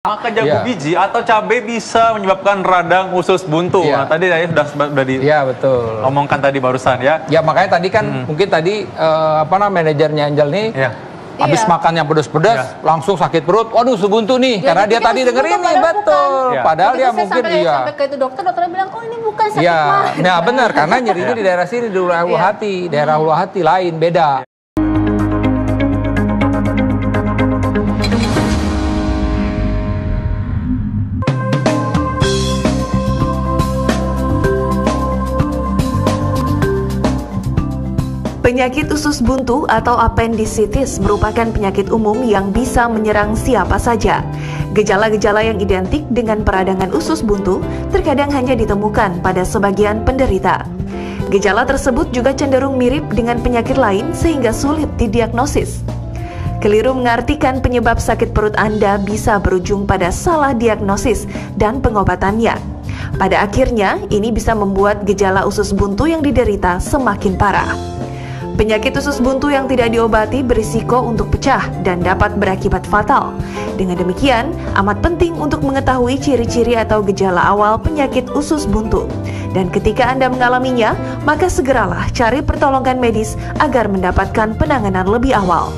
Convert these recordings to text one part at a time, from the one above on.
Maka jagung biji atau cabai bisa menyebabkan radang usus buntu. Nah, tadi saya sudah betul. omongkan tadi barusan ya. Ya makanya tadi kan mungkin tadi manajernya Angel nih habis makan yang pedas-pedas langsung sakit perut. Waduh, usus buntu nih. Karena dia tadi dengerin nih betul. Padahal dia mungkin sampai ke itu dokternya bilang, "Oh, ini bukan sakit mah." Nah, benar karena nyerinya di daerah sini di daerah ulu hati, daerah ulu hati lain beda. Penyakit usus buntu atau appendicitis merupakan penyakit umum yang bisa menyerang siapa saja. Gejala-gejala yang identik dengan peradangan usus buntu terkadang hanya ditemukan pada sebagian penderita. Gejala tersebut juga cenderung mirip dengan penyakit lain sehingga sulit didiagnosis. Keliru mengartikan penyebab sakit perut Anda bisa berujung pada salah diagnosis dan pengobatannya. Pada akhirnya, ini bisa membuat gejala usus buntu yang diderita semakin parah. Penyakit usus buntu yang tidak diobati berisiko untuk pecah dan dapat berakibat fatal. Dengan demikian, amat penting untuk mengetahui ciri-ciri atau gejala awal penyakit usus buntu. Dan ketika Anda mengalaminya, maka segeralah cari pertolongan medis agar mendapatkan penanganan lebih awal.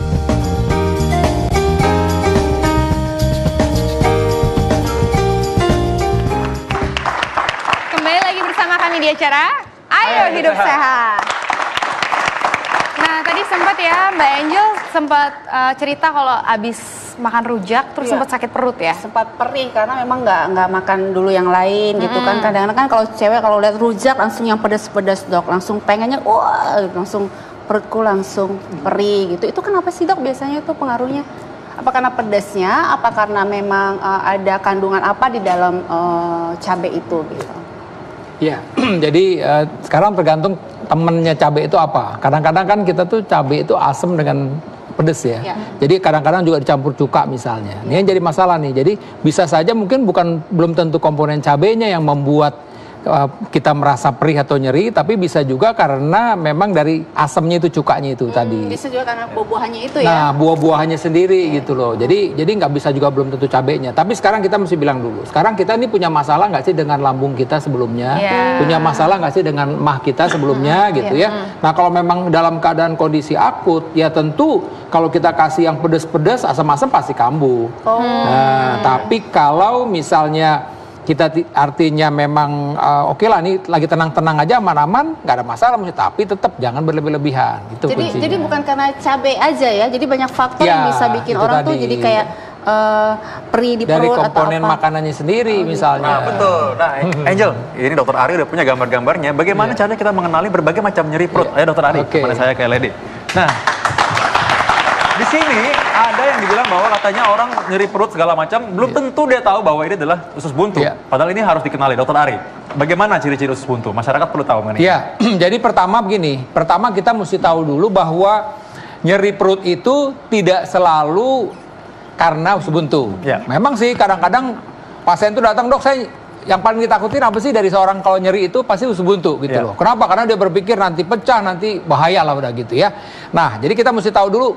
Kembali lagi bersama kami di acara Ayo Hidup Sehat. Nah, tadi sempat ya Mbak Angel sempat cerita kalau abis makan rujak terus sempat sakit perut ya? Sempat perih karena memang nggak makan dulu yang lain gitu kan. Kadang-kadang kan kalau cewek kalau lihat rujak langsung yang pedas-pedas dok, langsung pengennya langsung perutku langsung perih gitu. Itu kenapa sih dok biasanya itu pengaruhnya? Apa karena pedasnya? Apa karena memang ada kandungan apa di dalam cabai itu gitu? Ya, jadi sekarang tergantung temennya cabai itu apa. Kadang-kadang kan kita tuh cabai itu asam dengan pedes ya. Jadi kadang-kadang juga dicampur cuka misalnya. Ini yang jadi masalah nih. Jadi bisa saja mungkin belum tentu komponen cabainya yang membuat kita merasa perih atau nyeri, tapi bisa juga karena memang dari asamnya itu cukanya itu tadi. Bisa juga karena buah-buahannya itu ya. Nah, buah-buahannya sendiri gitu loh. Jadi nggak bisa juga belum tentu cabainya. Tapi sekarang kita mesti bilang dulu. Sekarang kita ini punya masalah nggak sih dengan lambung kita sebelumnya? Punya masalah nggak sih dengan mah kita sebelumnya gitu ya? Nah, kalau memang dalam keadaan kondisi akut, ya tentu kalau kita kasih yang pedas-pedas, asam-asam pasti kambuh. Nah, tapi kalau misalnya kita artinya memang oke lah nih lagi tenang-tenang aja aman-aman nggak ada masalah tapi tetap jangan berlebih-lebihan itu kuncinya. Jadi bukan karena cabai aja ya, jadi banyak faktor yang bisa bikin orang tuh jadi kayak perih di perut dari atau komponen makanannya sendiri misalnya. Nah, betul. Nah, Angel, ini Dokter Ari udah punya gambar-gambarnya. Bagaimana caranya kita mengenali berbagai macam nyeri perut? Ayo Dokter Ari, kemana saya ke LED. Nah, di sini ada yang dibilang bahwa katanya orang nyeri perut segala macam, belum tentu dia tahu bahwa ini adalah usus buntu. Padahal ini harus dikenali, Dokter Ari. Bagaimana ciri-ciri usus buntu? Masyarakat perlu tahu mengenai. Iya, jadi pertama begini, pertama kita mesti tahu dulu bahwa nyeri perut itu tidak selalu karena usus buntu. Memang sih kadang-kadang pasien itu datang, dok saya yang paling ditakutin apa sih dari seorang kalau nyeri itu pasti usus buntu gitu loh. Kenapa? Karena dia berpikir nanti pecah, nanti bahaya lah udah gitu ya. Nah, jadi kita mesti tahu dulu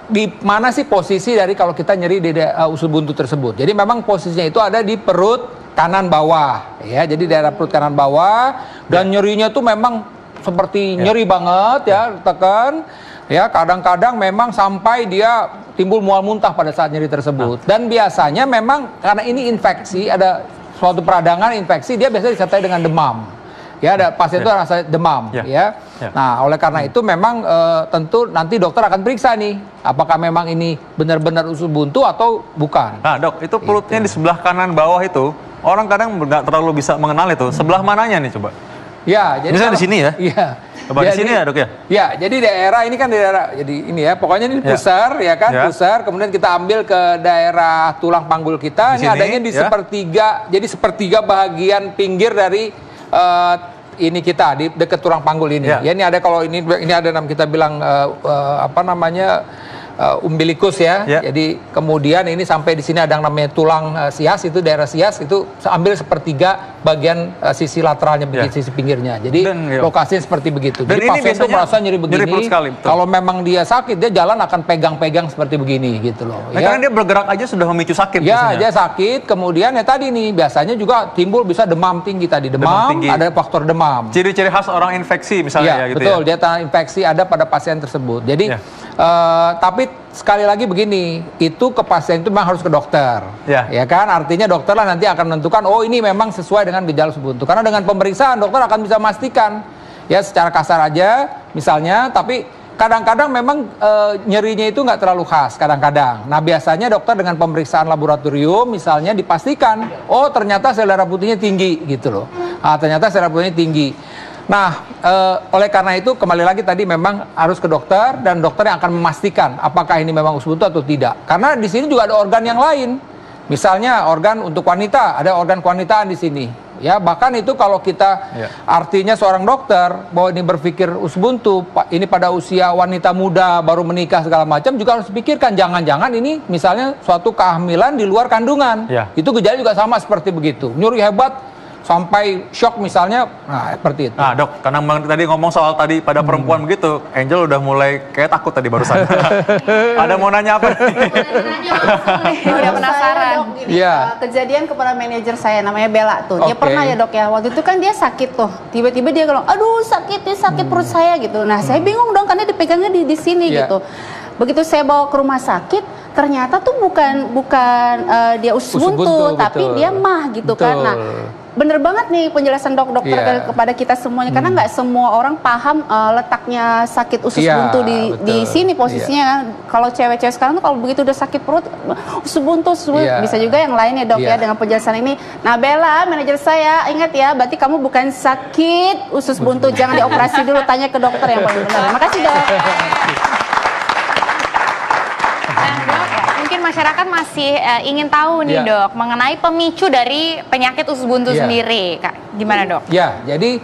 di mana sih posisi dari kalau kita nyeri di usus buntu tersebut. Jadi memang posisinya itu ada di perut kanan bawah ya. Jadi daerah perut kanan bawah dan nyerinya tuh memang seperti nyeri banget ya, tekan ya, kadang-kadang memang sampai dia timbul mual muntah pada saat nyeri tersebut. Dan biasanya memang karena ini infeksi, ada suatu peradangan infeksi, dia biasanya disertai dengan demam. Ya, ada pasien itu rasa demam ya. Nah, oleh karena itu memang tentu nanti dokter akan periksa nih apakah memang ini benar-benar usus buntu atau bukan. Nah, dok, itu perutnya di sebelah kanan bawah itu orang kadang nggak terlalu bisa mengenal itu. Sebelah mananya nih coba? Ya, jadi misalnya di sini ya? Iya. Coba di sini ya, dok ya? Ya, jadi daerah ini kan daerah, jadi ini ya, pokoknya ini pusar ya kan, pusar. Kemudian kita ambil ke daerah tulang panggul kita. Ini adanya di sepertiga, jadi sepertiga bagian pinggir dari ini kita di dekat tulang panggul ini. Ya ini ada kalau ini ada kita bilang apa namanya umbilikus ya. Jadi kemudian ini sampai di sini ada yang namanya tulang sias, itu daerah sias itu ambil sepertiga bagian sisi lateralnya, sisi pinggirnya. Jadi lokasinya seperti begitu. Dan jadi pasien itu merasa nyeri begini. Kalau memang dia sakit, dia jalan akan pegang-pegang seperti begini gitu loh. Karena dia bergerak aja sudah memicu sakit. Ya, dia sakit. Kemudian ya tadi nih biasanya juga timbul bisa demam tinggi tadi. Demam tinggi. Ada faktor demam. Ciri-ciri khas orang infeksi misalnya gitu betul, dia infeksi ada pada pasien tersebut. Jadi tapi sekali lagi begini, itu ke pasien itu memang harus ke dokter, ya kan? Artinya dokter lah nanti akan menentukan, oh ini memang sesuai dengan gejala usus buntu. Karena dengan pemeriksaan dokter akan bisa memastikan, ya secara kasar aja misalnya. Tapi kadang-kadang memang nyerinya itu nggak terlalu khas kadang-kadang. Nah biasanya dokter dengan pemeriksaan laboratorium misalnya dipastikan, oh ternyata sel darah putihnya tinggi gitu loh. Ternyata sel darah putihnya tinggi. Nah, oleh karena itu kembali lagi tadi memang harus ke dokter dan dokter yang akan memastikan apakah ini memang usus buntu atau tidak. Karena di sini juga ada organ yang lain. Misalnya organ untuk wanita, ada organ kewanitaan di sini. Ya, bahkan itu kalau kita artinya seorang dokter bahwa ini berpikir usus buntu, ini pada usia wanita muda baru menikah segala macam juga harus pikirkan jangan-jangan ini misalnya suatu kehamilan di luar kandungan. Itu gejala juga sama seperti begitu. Nyeri hebat sampai shock misalnya, nah seperti itu. Nah dok, karena tadi ngomong soal tadi pada perempuan begitu, Angel udah mulai kayak takut tadi barusan. Ada mau nanya apa? Udah penasaran. Kejadian kepada manajer saya namanya Bella tuh, dia pernah ya dok ya, waktu itu kan dia sakit tuh, tiba-tiba dia bilang, aduh sakit perut saya gitu. Nah saya bingung dong karena dipegangnya di sini gitu. Begitu saya bawa ke rumah sakit, ternyata tuh bukan dia usus buntu, tapi dia mah gitu kan. Nah, bener banget nih penjelasan dokter kepada kita semuanya, karena nggak semua orang paham letaknya sakit usus buntu di sini posisinya. Kalau cewek-cewek sekarang tuh kalau begitu udah sakit perut, usus buntu, bisa juga yang lainnya dok ya dengan penjelasan ini. Nah Bella, manajer saya, ingat ya, berarti kamu bukan sakit usus buntu, jangan dioperasi dulu, tanya ke dokter yang paling benar. Makasih dok. Masyarakat masih ingin tahu nih dok mengenai pemicu dari penyakit usus buntu sendiri, Kak. Gimana dok? Ya, jadi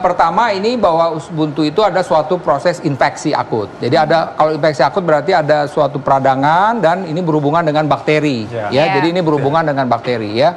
pertama ini bahwa usus buntu itu ada suatu proses infeksi akut. Jadi ada, kalau infeksi akut berarti ada suatu peradangan dan ini berhubungan dengan bakteri. Jadi ini berhubungan dengan bakteri ya.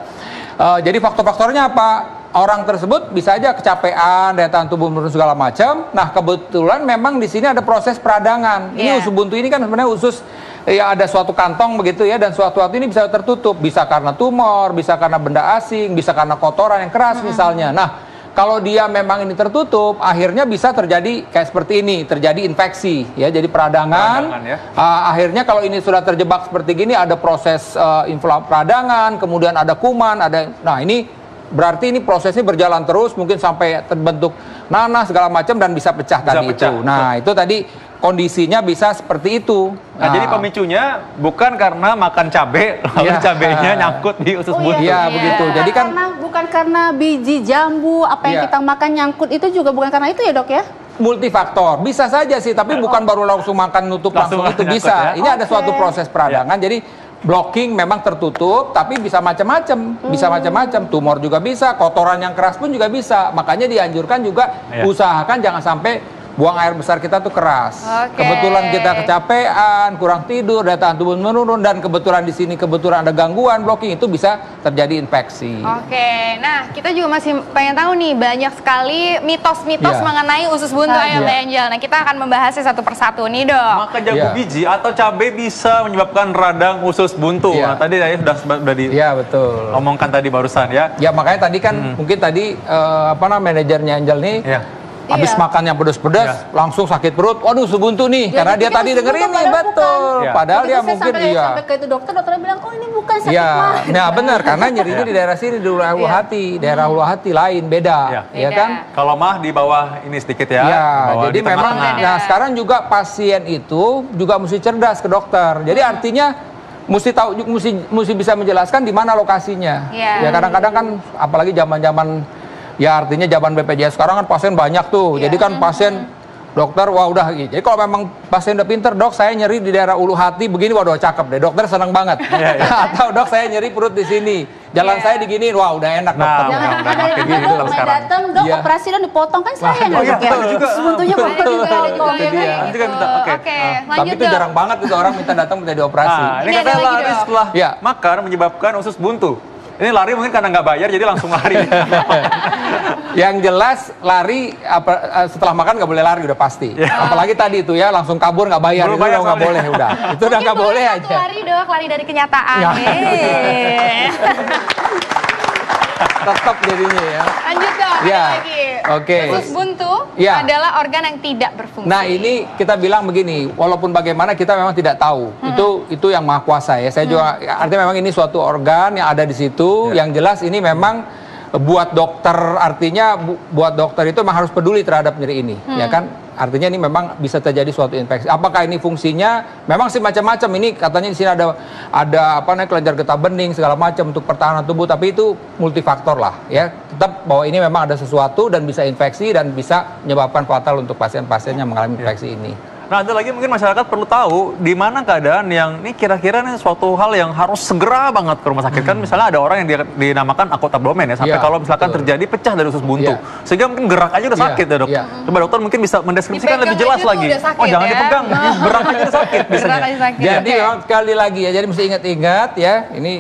Jadi faktor-faktornya apa? Orang tersebut bisa aja kecapean, daya tahan tubuh menurun segala macam. Nah kebetulan memang di sini ada proses peradangan. Ini usus buntu ini kan sebenarnya usus ada suatu kantong begitu ya, dan suatu waktu ini bisa tertutup, bisa karena tumor, bisa karena benda asing, bisa karena kotoran yang keras misalnya. Nah kalau dia memang ini tertutup, akhirnya bisa terjadi kayak seperti ini, terjadi infeksi ya, jadi peradangan akhirnya kalau ini sudah terjebak seperti gini, ada proses peradangan, kemudian ada kuman, nah ini berarti ini prosesnya berjalan terus, mungkin sampai terbentuk nanah segala macam dan bisa pecah tadi itu. Nah itu tadi kondisinya bisa seperti itu. Nah, jadi pemicunya bukan karena makan cabai, lalu cabainya nyangkut di usus buntu. Iya, begitu. Jadi kan bukan karena biji jambu apa yang kita makan nyangkut, itu juga bukan karena itu ya dok ya? Multifaktor, bisa saja sih, tapi bukan baru langsung makan nutup langsung itu bisa. Ini ada suatu proses peradangan, jadi blocking memang tertutup, tapi bisa macam-macam, tumor juga bisa, kotoran yang keras pun juga bisa. Makanya dianjurkan juga usahakan jangan sampai buang air besar kita tuh keras. Kebetulan kita kecapean, kurang tidur, daya tahan tubuh menurun, dan kebetulan di sini kebetulan ada gangguan blocking, itu bisa terjadi infeksi. Nah kita juga masih pengen tahu nih, banyak sekali mitos-mitos mengenai usus buntu Mbak Angel. Nah kita akan membahasnya satu persatu nih dok. Makan jambu biji atau cabai bisa menyebabkan radang usus buntu. Nah tadi saya sudah betul. Omongkan tadi barusan ya. Ya makanya tadi kan mungkin tadi manajernya Angel nih. Habis makan yang pedas-pedas, langsung sakit perut. Waduh, usus buntu nih. Karena dia tadi denger ini, betul. Padahal dia mungkin sampai ke itu dokternya bilang, oh ini bukan sakit mah. Nah benar, karena nyerinya di daerah sini, di daerah ulu hati. Daerah ulu hati lain, beda. Ya kan? Kalau mah di bawah ini sedikit ya. Jadi memang, nah sekarang juga pasien itu juga mesti cerdas ke dokter. Jadi artinya mesti tahu, mesti bisa menjelaskan di mana lokasinya. Ya kadang-kadang kan, apalagi zaman-zaman ya artinya zaman BPJS sekarang kan pasien banyak tuh. Jadi kan pasien dokter wah udah. Jadi kalau memang pasien udah pinter, dok saya nyeri di daerah ulu hati begini, waduh cakep deh. Dokter senang banget. Atau dok saya nyeri perut di sini. jalan saya diginiin, wah udah enak dokter. Jangan udah ada makin juga gitu dok, sekarang. datang dok Iya. operasi dan dipotong kan sayang ya iya, dok ya. betul juga. Sebuntunya Ada potong. juga yang Itu kayak dia. gitu. Juga minta, oke. Oke, Tapi lanjut itu dok. jarang banget itu orang minta datang minta dioperasi. Nah, ini Ini ada katanya lagi, lari Dok. setelah Iya. makan menyebabkan usus buntu. Ini lari mungkin karena nggak bayar jadi langsung lari. Yang jelas lari setelah makan nggak boleh lari udah pasti. Apalagi tadi itu ya langsung kabur nggak bayar, Belum itu bayar udah nggak soalnya. boleh udah. Itu udah nggak boleh Satu aja. lari dok, lari dari kenyataan. Ya. Yeay. Tetap jadinya ya. Lanjut dok, Ya, ada lagi. oke. Usus buntu Ya. adalah organ yang tidak berfungsi. Nah ini kita bilang begini, walaupun bagaimana kita memang tidak tahu, itu yang maha kuasa ya. Saya juga artinya memang ini suatu organ yang ada di situ. Yang jelas ini memang buat dokter, artinya buat dokter itu memang harus peduli terhadap nyeri ini, ya kan? Artinya ini memang bisa terjadi suatu infeksi. Apakah ini fungsinya? Memang sih macam-macam. Ini katanya di sini ada apa namanya kelenjar getah bening segala macam untuk pertahanan tubuh, tapi itu multifaktor lah ya. Tetap bahwa ini memang ada sesuatu dan bisa infeksi dan bisa menyebabkan fatal untuk pasien-pasien yang mengalami infeksi ini. Nah, ada lagi mungkin masyarakat perlu tahu di mana keadaan yang ini kira-kira nih suatu hal yang harus segera banget ke rumah sakit. Kan misalnya ada orang yang dinamakan akut abdomen ya, sampai Iya, kalau misalkan betul. terjadi pecah dari usus buntu. Iya. Sehingga mungkin gerak aja udah Iya, sakit ya dok. iya. Coba dokter mungkin bisa mendeskripsikan Dipegang lebih jelas aja tuh lagi. udah sakit Oh jangan ya. dipegang, gerak aja udah sakit Gerak biasanya. aja sakit. Jadi Oke. memang sekali lagi ya, jadi mesti ingat-ingat ya, ini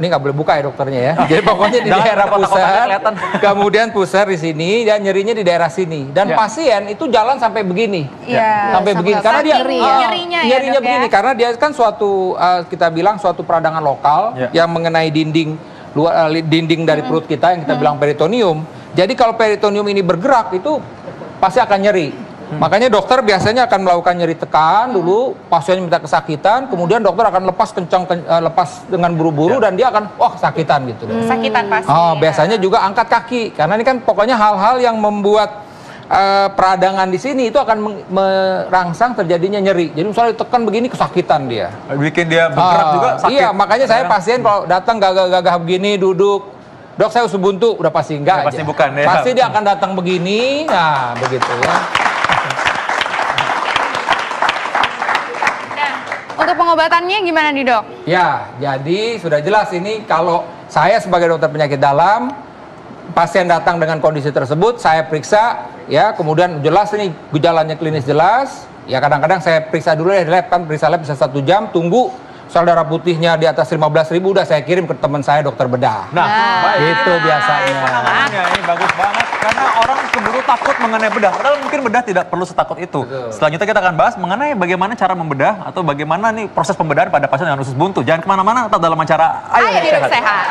nggak boleh buka ya dokternya ya. Jadi pokoknya di Jangan daerah ada kotak-kotaknya pusar, kelihatan. kemudian pusar di sini dan nyerinya di daerah sini. Dan Ya. pasien itu jalan sampai begini. Iya. Sampai begini karena dia nyeri ya. Nyerinya ya, nyerinya Dok, ya? begini karena dia kan suatu kita bilang suatu peradangan lokal Ya. yang mengenai dinding dinding dari perut kita yang kita bilang peritonium. Jadi kalau peritonium ini bergerak itu pasti akan nyeri. Makanya dokter biasanya akan melakukan nyeri tekan dulu, pasiennya minta kesakitan, kemudian dokter akan lepas lepas dengan buru-buru dan dia akan kesakitan gitu. Kesakitan pasti. Oh, biasanya juga angkat kaki karena ini kan pokoknya hal-hal yang membuat peradangan di sini itu akan merangsang terjadinya nyeri. Jadi misalnya ditekan begini kesakitan dia. Bikin dia bergerak juga sakit. Iya, makanya saya pasien kalau datang gagah-gagah begini duduk, dok saya usus buntu, udah pasti enggak Ya, pasti aja. bukan, ya. Pasti dia akan datang begini, nah begitu ya. Nah, untuk pengobatannya gimana nih dok? Ya, jadi sudah jelas ini kalau saya sebagai dokter penyakit dalam, pasien datang dengan kondisi tersebut, saya periksa, ya, kemudian jelas ini gejalanya klinis jelas, ya kadang-kadang saya periksa dulu ya di lab, kan periksa lab bisa 1 jam, tunggu sel darah putihnya di atas 15.000 udah saya kirim ke teman saya dokter bedah. Nah, baik. Itu biasanya. Penanganannya ini bagus banget karena orang keburu takut mengenai bedah. Padahal mungkin bedah tidak perlu setakut itu. Betul. Selanjutnya kita akan bahas mengenai bagaimana cara membedah atau bagaimana nih proses pembedahan pada pasien yang usus buntu. Jangan kemana-mana, tetap dalam acara Ayo hidup sehat.